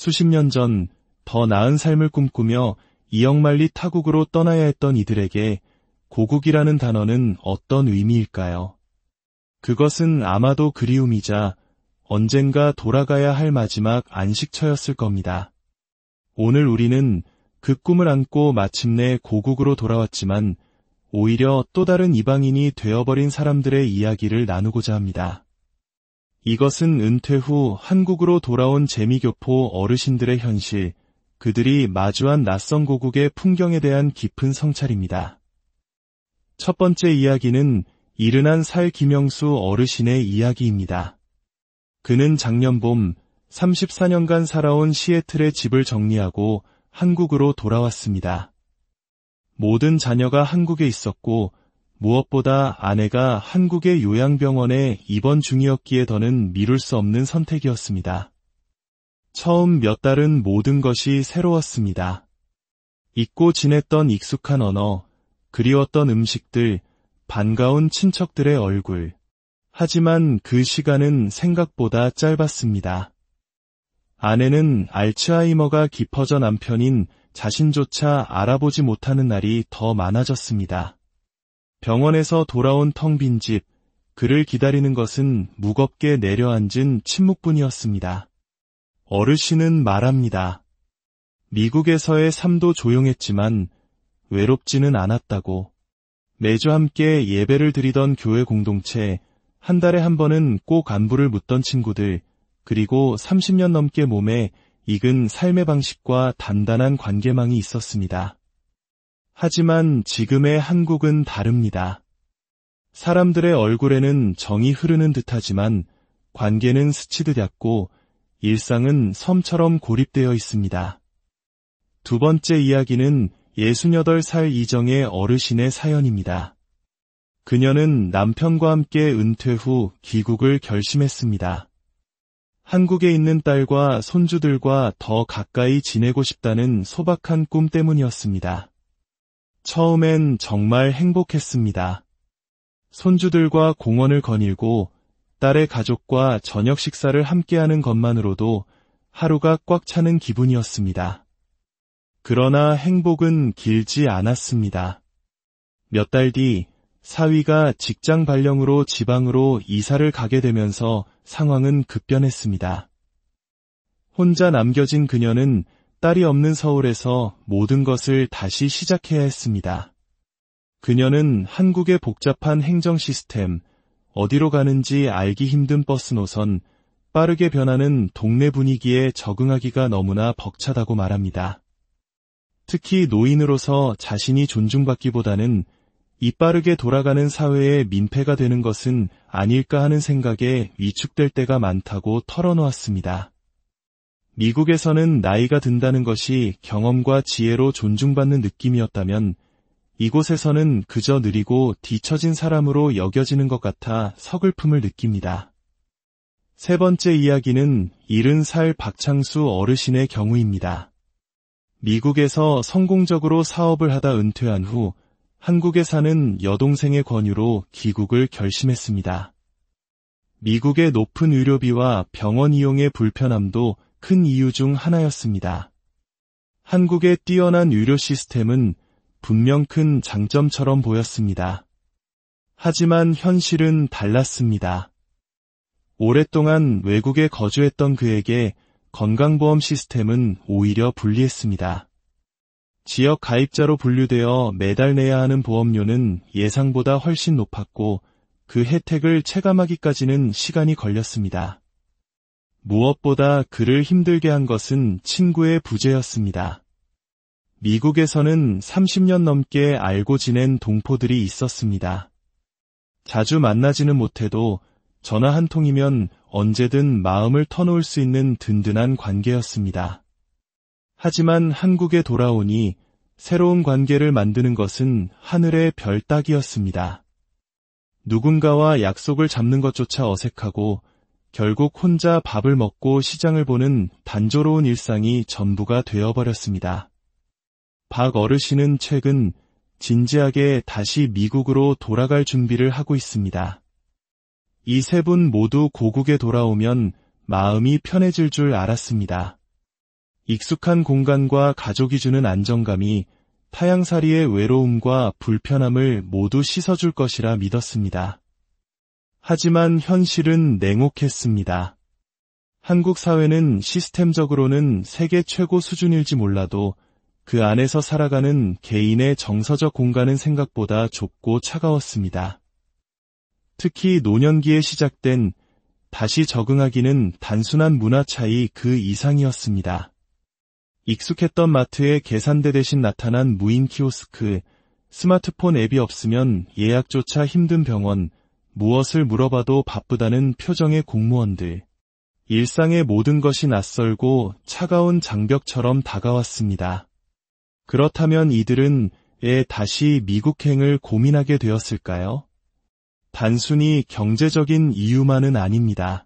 수십 년 전 더 나은 삶을 꿈꾸며 이역만리 타국으로 떠나야 했던 이들에게 고국이라는 단어는 어떤 의미일까요? 그것은 아마도 그리움이자 언젠가 돌아가야 할 마지막 안식처였을 겁니다. 오늘 우리는 그 꿈을 안고 마침내 고국으로 돌아왔지만 오히려 또 다른 이방인이 되어버린 사람들의 이야기를 나누고자 합니다. 이것은 은퇴 후 한국으로 돌아온 재미교포 어르신들의 현실, 그들이 마주한 낯선 고국의 풍경에 대한 깊은 성찰입니다. 첫 번째 이야기는 이른한 살 김영수 어르신의 이야기입니다. 그는 작년 봄 34년간 살아온 시애틀의 집을 정리하고 한국으로 돌아왔습니다. 모든 자녀가 한국에 있었고 무엇보다 아내가 한국의 요양병원에 입원 중이었기에 더는 미룰 수 없는 선택이었습니다. 처음 몇 달은 모든 것이 새로웠습니다. 잊고 지냈던 익숙한 언어, 그리웠던 음식들, 반가운 친척들의 얼굴. 하지만 그 시간은 생각보다 짧았습니다. 아내는 알츠하이머가 깊어져 남편인 자신조차 알아보지 못하는 날이 더 많아졌습니다. 병원에서 돌아온 텅 빈 집, 그를 기다리는 것은 무겁게 내려앉은 침묵뿐이었습니다. 어르신은 말합니다. 미국에서의 삶도 조용했지만 외롭지는 않았다고. 매주 함께 예배를 드리던 교회 공동체, 한 달에 한 번은 꼭 안부를 묻던 친구들, 그리고 30년 넘게 몸에 익은 삶의 방식과 단단한 관계망이 있었습니다. 하지만 지금의 한국은 다릅니다. 사람들의 얼굴에는 정이 흐르는 듯하지만 관계는 스치듯 얕고 일상은 섬처럼 고립되어 있습니다. 두 번째 이야기는 68살 이정의 어르신의 사연입니다. 그녀는 남편과 함께 은퇴 후 귀국을 결심했습니다. 한국에 있는 딸과 손주들과 더 가까이 지내고 싶다는 소박한 꿈 때문이었습니다. 처음엔 정말 행복했습니다. 손주들과 공원을 거닐고 딸의 가족과 저녁 식사를 함께하는 것만으로도 하루가 꽉 차는 기분이었습니다. 그러나 행복은 길지 않았습니다. 몇 달 뒤 사위가 직장 발령으로 지방으로 이사를 가게 되면서 상황은 급변했습니다. 혼자 남겨진 그녀는 딸이 없는 서울에서 모든 것을 다시 시작해야 했습니다. 그녀는 한국의 복잡한 행정 시스템, 어디로 가는지 알기 힘든 버스 노선, 빠르게 변하는 동네 분위기에 적응하기가 너무나 벅차다고 말합니다. 특히 노인으로서 자신이 존중받기보다는 이빠르게 돌아가는 사회의 민폐가 되는 것은 아닐까 하는 생각에 위축될 때가 많다고 털어놓았습니다. 미국에서는 나이가 든다는 것이 경험과 지혜로 존중받는 느낌이었다면 이곳에서는 그저 느리고 뒤처진 사람으로 여겨지는 것 같아 서글픔을 느낍니다. 세 번째 이야기는 70살 박창수 어르신의 경우입니다. 미국에서 성공적으로 사업을 하다 은퇴한 후 한국에 사는 여동생의 권유로 귀국을 결심했습니다. 미국의 높은 의료비와 병원 이용의 불편함도 큰 이유 중 하나였습니다. 한국의 뛰어난 의료 시스템은 분명 큰 장점처럼 보였습니다. 하지만 현실은 달랐습니다. 오랫동안 외국에 거주했던 그에게 건강보험 시스템은 오히려 불리했습니다. 지역 가입자로 분류되어 매달 내야 하는 보험료는 예상보다 훨씬 높았고 그 혜택을 체감하기까지는 시간이 걸렸습니다. 무엇보다 그를 힘들게 한 것은 친구의 부재였습니다. 미국에서는 30년 넘게 알고 지낸 동포들이 있었습니다. 자주 만나지는 못해도 전화 한 통이면 언제든 마음을 터놓을 수 있는 든든한 관계였습니다. 하지만 한국에 돌아오니 새로운 관계를 만드는 것은 하늘의 별 따기였습니다. 누군가와 약속을 잡는 것조차 어색하고 결국 혼자 밥을 먹고 시장을 보는 단조로운 일상이 전부가 되어버렸습니다. 박 어르신은 최근 진지하게 다시 미국으로 돌아갈 준비를 하고 있습니다. 이 세 분 모두 고국에 돌아오면 마음이 편해질 줄 알았습니다. 익숙한 공간과 가족이 주는 안정감이 타향살이의 외로움과 불편함을 모두 씻어줄 것이라 믿었습니다. 하지만 현실은 냉혹했습니다. 한국 사회는 시스템적으로는 세계 최고 수준일지 몰라도 그 안에서 살아가는 개인의 정서적 공간은 생각보다 좁고 차가웠습니다. 특히 노년기에 시작된 다시 적응하기는 단순한 문화 차이 그 이상이었습니다. 익숙했던 마트에 계산대 대신 나타난 무인 키오스크, 스마트폰 앱이 없으면 예약조차 힘든 병원, 무엇을 물어봐도 바쁘다는 표정의 공무원들. 일상의 모든 것이 낯설고 차가운 장벽처럼 다가왔습니다. 그렇다면 이들은 왜 다시 미국행을 고민하게 되었을까요? 단순히 경제적인 이유만은 아닙니다.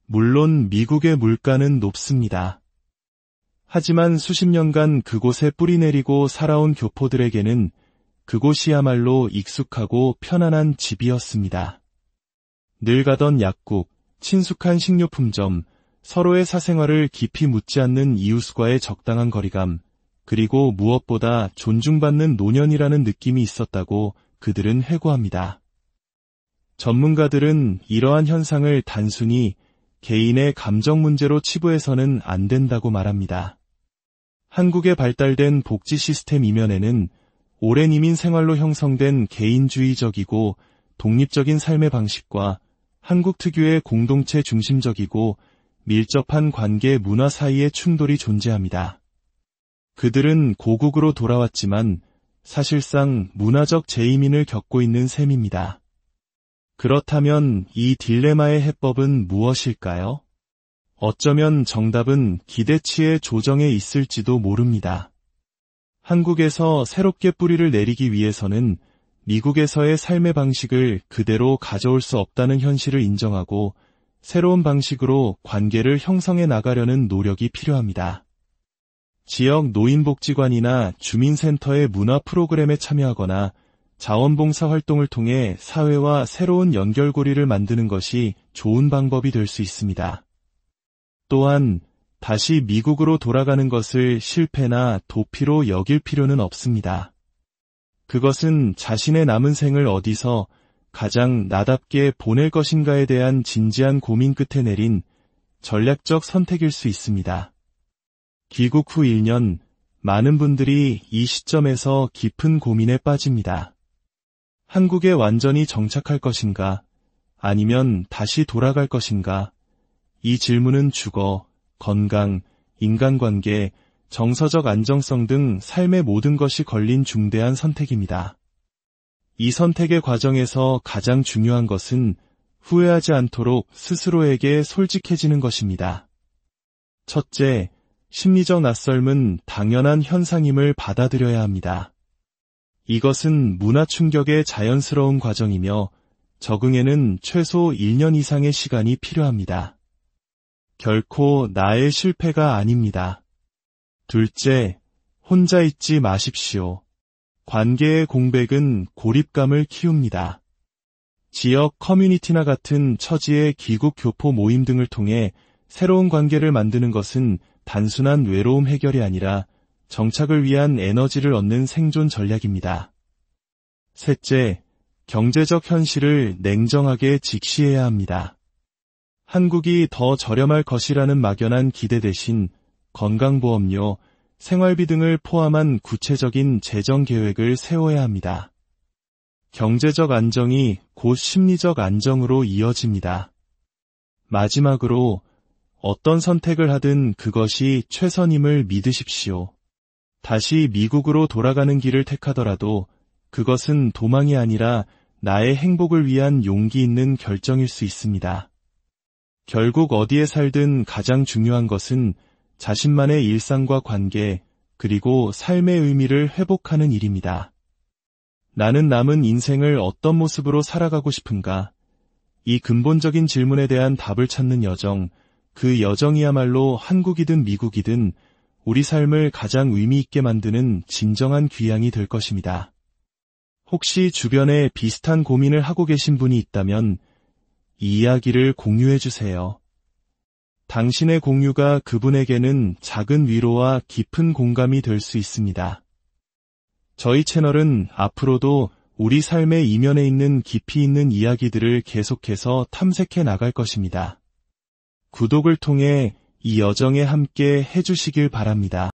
물론 미국의 물가는 높습니다. 하지만 수십 년간 그곳에 뿌리내리고 살아온 교포들에게는 그곳이야말로 익숙하고 편안한 집이었습니다. 늘 가던 약국, 친숙한 식료품점, 서로의 사생활을 깊이 묻지 않는 이웃과의 적당한 거리감, 그리고 무엇보다 존중받는 노년이라는 느낌이 있었다고 그들은 회고합니다. 전문가들은 이러한 현상을 단순히 개인의 감정 문제로 치부해서는 안 된다고 말합니다. 한국의 발달된 복지 시스템 이면에는 오랜 이민 생활로 형성된 개인주의적이고 독립적인 삶의 방식과 한국 특유의 공동체 중심적이고 밀접한 관계 문화 사이의 충돌이 존재합니다. 그들은 고국으로 돌아왔지만 사실상 문화적 재이민을 겪고 있는 셈입니다. 그렇다면 이 딜레마의 해법은 무엇일까요? 어쩌면 정답은 기대치의 조정에 있을지도 모릅니다. 한국에서 새롭게 뿌리를 내리기 위해서는 미국에서의 삶의 방식을 그대로 가져올 수 없다는 현실을 인정하고 새로운 방식으로 관계를 형성해 나가려는 노력이 필요합니다. 지역 노인복지관이나 주민센터의 문화 프로그램에 참여하거나 자원봉사 활동을 통해 사회와 새로운 연결고리를 만드는 것이 좋은 방법이 될 수 있습니다. 또한 다시 미국으로 돌아가는 것을 실패나 도피로 여길 필요는 없습니다. 그것은 자신의 남은 생을 어디서 가장 나답게 보낼 것인가에 대한 진지한 고민 끝에 내린 전략적 선택일 수 있습니다. 귀국 후 1년, 많은 분들이 이 시점에서 깊은 고민에 빠집니다. 한국에 완전히 정착할 것인가, 아니면 다시 돌아갈 것인가? 이 질문은 주거, 건강, 인간관계, 정서적 안정성 등 삶의 모든 것이 걸린 중대한 선택입니다. 이 선택의 과정에서 가장 중요한 것은 후회하지 않도록 스스로에게 솔직해지는 것입니다. 첫째, 심리적 낯설음은 당연한 현상임을 받아들여야 합니다. 이것은 문화 충격의 자연스러운 과정이며 적응에는 최소 1년 이상의 시간이 필요합니다. 결코 나의 실패가 아닙니다. 둘째, 혼자 있지 마십시오. 관계의 공백은 고립감을 키웁니다. 지역 커뮤니티나 같은 처지의 귀국 교포 모임 등을 통해 새로운 관계를 만드는 것은 단순한 외로움 해결이 아니라 정착을 위한 에너지를 얻는 생존 전략입니다. 셋째, 경제적 현실을 냉정하게 직시해야 합니다. 한국이 더 저렴할 것이라는 막연한 기대 대신 건강보험료, 생활비 등을 포함한 구체적인 재정 계획을 세워야 합니다. 경제적 안정이 곧 심리적 안정으로 이어집니다. 마지막으로 어떤 선택을 하든 그것이 최선임을 믿으십시오. 다시 미국으로 돌아가는 길을 택하더라도 그것은 도망이 아니라 나의 행복을 위한 용기 있는 결정일 수 있습니다. 결국 어디에 살든 가장 중요한 것은 자신만의 일상과 관계, 그리고 삶의 의미를 회복하는 일입니다. 나는 남은 인생을 어떤 모습으로 살아가고 싶은가? 이 근본적인 질문에 대한 답을 찾는 여정, 그 여정이야말로 한국이든 미국이든 우리 삶을 가장 의미 있게 만드는 진정한 귀향이 될 것입니다. 혹시 주변에 비슷한 고민을 하고 계신 분이 있다면 이 이야기를 공유해 주세요. 당신의 공유가 그분에게는 작은 위로와 깊은 공감이 될 수 있습니다. 저희 채널은 앞으로도 우리 삶의 이면에 있는 깊이 있는 이야기들을 계속해서 탐색해 나갈 것입니다. 구독을 통해 이 여정에 함께 해주시길 바랍니다.